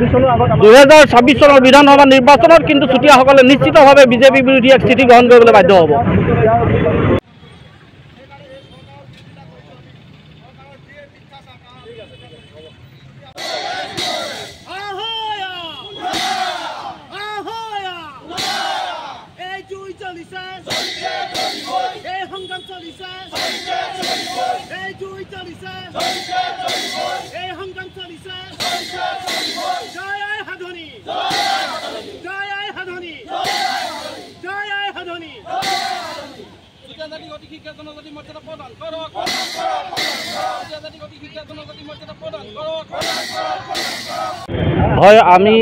2026 চনৰ বিধানসভা নিৰ্বাচনত কিন্তু চুতীয়াসকলে নিশ্চিতভাৱে বিজেপি বিৰোধী এক স্থিতি গ্ৰহণ কৰিবলৈ বাধ্য হ'ব। হয়, আমি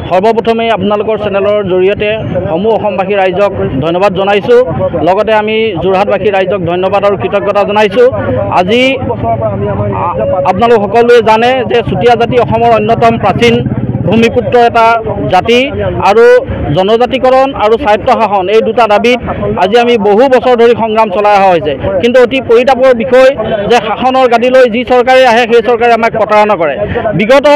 সৰ্বপ্ৰথমে আপোনালোকৰ চেনেলৰ জৰিয়তে সমূহ অসমবাসী ৰাইজক ধন্যবাদ জনাইছোঁ। লগতে আমি যোৰহাটবাসী ৰাইজক ধন্যবাদ আৰু কৃতজ্ঞতা জনাইছোঁ। আজি আপোনালোক সকলোৱে জানে যে চুতীয়া জাতি অসমৰ অন্যতম প্ৰাচীন ভূমিপুত্ৰ এটা জাতি আৰু জনজাতিকৰণ আৰু স্বায়ত্তশাসন এই দুটা দাবীত আজি আমি বহু বছৰ ধৰি সংগ্ৰাম চলাই অহা হৈছে। কিন্তু অতি পৰিতাপৰ বিষয় যে শাসনৰ গাদীলৈ যি চৰকাৰে আহে সেই চৰকাৰে আমাক প্ৰতাৰণা কৰে। বিগত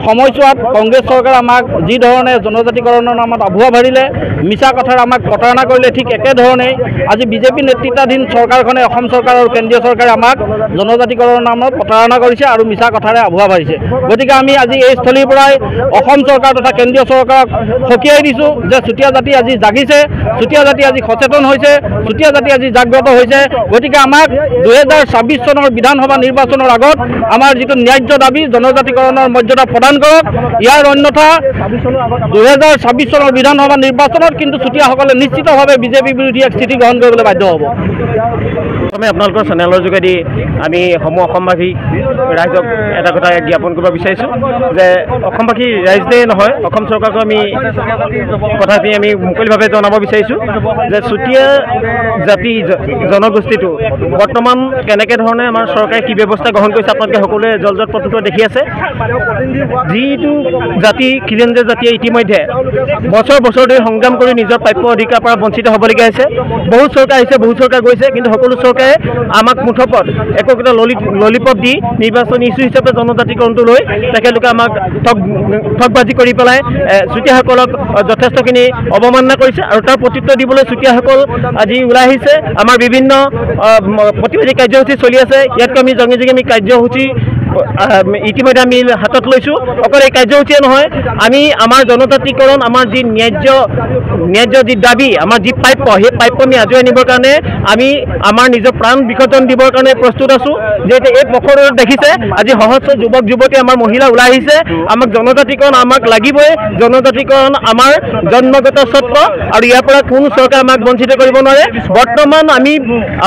সময়ছোৱাত কংগ্ৰেছ চৰকাৰে আমাক যি ধৰণে জনজাতিকৰণৰ নামত আভুৱা ভাৰিলে, মিছা কথাৰে আমাক প্ৰতাৰণা কৰিলে, ঠিক একেধৰণেই আজি বিজেপি নেতৃত্বাধীন চৰকাৰখনে, অসম চৰকাৰ আৰু কেন্দ্ৰীয় চৰকাৰে আমাক জনজাতিকৰণৰ নামত প্ৰতাৰণা কৰিছে আৰু মিছা কথাৰে আভুৱা ভাৰিছে। গতিকে আমি আজি এই স্থলীৰ পৰাই অসম চৰকাৰ তথা কেন্দ্ৰীয় চৰকাৰক সকীয়াই দিছোঁ যে চুতীয়া জাতি আজি জাগিছে, চুতীয়া জাতি আজি সচেতন হৈছে, চুতীয়া জাতি আজি জাগ্ৰত হৈছে। গতিকে আমাক 2026 চনৰ বিধানসভা নিৰ্বাচনৰ আগত আমাৰ যিটো ন্যায্য দাবী জনজাতিকৰণৰ মৰ্যাদা প্ৰদান কৰক। ইয়াৰ অন্যথা 2026 চনৰ বিধানসভা নিৰ্বাচনত কিন্তু চুতীয়াসকলে নিশ্চিতভাৱে বিজেপি বিৰোধী এক স্থিতি গ্ৰহণ কৰিবলৈ বাধ্য হ'ব। প্ৰথমে আপোনালোকৰ চেনেলৰ যোগেদি আমি সমূহ অসমবাসী ৰাইজক এটা কথা জ্ঞাপন কৰিব বিচাৰিছোঁ যে অসমবাসী ৰাইজে নহয়, অসম চৰকাৰকো আমি কথাখিনি আমি মুকলিভাৱে জনাব বিচাৰিছোঁ যে চুতীয়া জাতি জনগোষ্ঠীটো বৰ্তমান কেনেকৈ ধৰণে আমাৰ চৰকাৰে কি ব্যৱস্থা গ্ৰহণ কৰিছে আপোনালোকে সকলোৱে জলজট প্ৰত্যুত্তৰ দেখি আছে। যিটো জাতি খিলঞ্জীয়া জাতিয়ে ইতিমধ্যে বছৰ বছৰ ধৰি সংগ্ৰাম কৰি নিজৰ প্ৰাপ্য অধিকাৰ পৰা বঞ্চিত হ'বলগীয়া হৈছে। বহুত চৰকাৰ আহিছে, বহুত চৰকাৰ গৈছে, কিন্তু সকলো চৰকাৰে আমাক মুঠপত একোটা ললিপপ দি নিৰ্বাচনী ইছ্যু হিচাপে জনজাতিকৰণটো লৈ তেখেতলোকে আমাক ঠগবাজি কৰি পেলাই চুতীয়াসকলক যথেষ্টখিনি অৱমাননা কৰিছে আৰু তাৰ প্ৰত্যুত্তৰ দিবলৈ চুতীয়াসকল আজি ওলাই আহিছে। আমাৰ বিভিন্ন প্ৰতিবাদী কাৰ্যসূচী চলি আছে। ইয়াতকৈ আমি জঙে জঙে আমি কাৰ্যসূচী ইতিমধ্যে আমি হাতত লৈছোঁ। অকল এই কাৰ্যসূচীয়ে নহয়, আমি আমাৰ জনজাতিকৰণ, আমাৰ যি ন্যায্য যি দাবী, আমাৰ যি প্ৰাপ্য, সেই প্ৰাপ্য আমি আজৰি আনিবৰ কাৰণে আমি আমাৰ নিজৰ প্ৰাণ বিসৰ্জন দিবৰ কাৰণে প্ৰস্তুত আছোঁ। যিহেতু এই পথৰত দেখিছে আজি সহস্ৰ যুৱক যুৱতী, আমাৰ মহিলা ওলাই আহিছে। আমাক জনজাতিকৰণ আমাক লাগিবই, জনজাতিকৰণ আমাৰ জন্মগত স্বত্ব আৰু ইয়াৰ পৰা কোনো চৰকাৰ আমাক বঞ্চিত কৰিব নোৱাৰে। বৰ্তমান আমি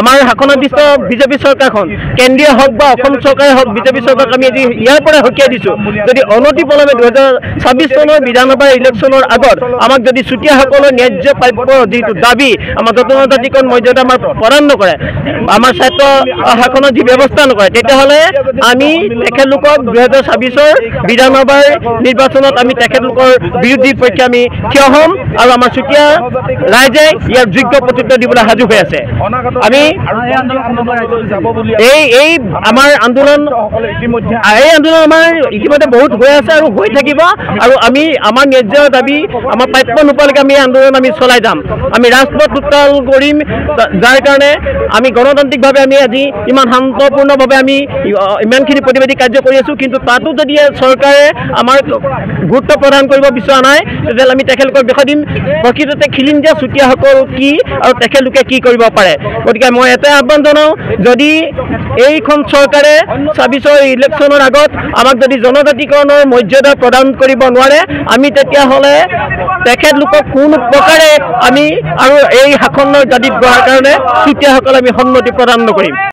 আমাৰ শাসনাধীষ্ঠ বিজেপি চৰকাৰখন, কেন্দ্ৰীয় হওক বা অসম চৰকাৰে হওক, বিজেপি চৰকাৰক আমি আজি ইয়াৰ পৰা সকীয়াই দিছোঁ। যদি অনতিপলমে 2026 চনৰ বিধানসভা ইলেকশ্যনৰ আগত আমাক যদি চুতীয়াসকলৰ ন্যায্য প্ৰাপ্য যিটো দাবী, আমাৰ জনজাতিকৰণ মৰ্যাদা আমাৰ প্ৰদান নকৰে, আমাৰ স্বায়ত্ত শাসনৰ যি ব্যৱস্থা নকৰে, তেতিয়াহ'লে আমি তেখেতলোকক 2026 বিধানসভাৰ নিৰ্বাচনত আমি তেখেতলোকৰ বিৰোধী পক্ষে আমি থিয় হ'ম আৰু আমাৰ চুতীয়া ৰাইজে ইয়াৰ যোগ্য প্ৰত্যুত্তৰ দিবলৈ সাজু হৈ আছে। আমি এই আমাৰ আন্দোলন আমাৰ ইতিমধ্যে বহুত হৈ আছে আৰু হৈ থাকিব আৰু আমি আমাৰ ন্যায্য দাবী, আমাৰ প্ৰাপ্য নোপোৱালৈকে আমি আন্দোলন আমি চলাই যাম। আমি ৰাজপথ উত্তাল কৰিম, যাৰ কাৰণে আমি গণতান্ত্ৰিকভাৱে আমি আজি ইমান শান্তপূৰ্ণভাৱে আমি ইমানখিনি প্ৰতিবাদী কাৰ্য কৰি আছোঁ। কিন্তু তাতো যদি চৰকাৰে আমাৰ গুৰুত্ব প্ৰদান কৰিব বিচৰা নাই, তেতিয়াহ'লে আমি তেখেতলোকক দেখুৱাই দিম প্ৰকৃততে খিলঞ্জীয়া চুতীয়াসকল কি আৰু তেখেতলোকে কি কৰিব পাৰে। গতিকে মই এটাই আহ্বান জনাওঁ, যদি এইখন চৰকাৰে 26 ইলেকশ্যনৰ আগত আমাক যদি জনজাতিকৰণৰ মৰ্যাদা প্ৰদান কৰিব নোৱাৰে, আমি তেতিয়াহ'লে তেখেতলোকক কোনো প্ৰকাৰে আমি আৰু এই শাসনৰ গাদীত বহাৰ কাৰণে চুতীয়াসকলে আমি সন্মতি প্ৰদান নকৰিম।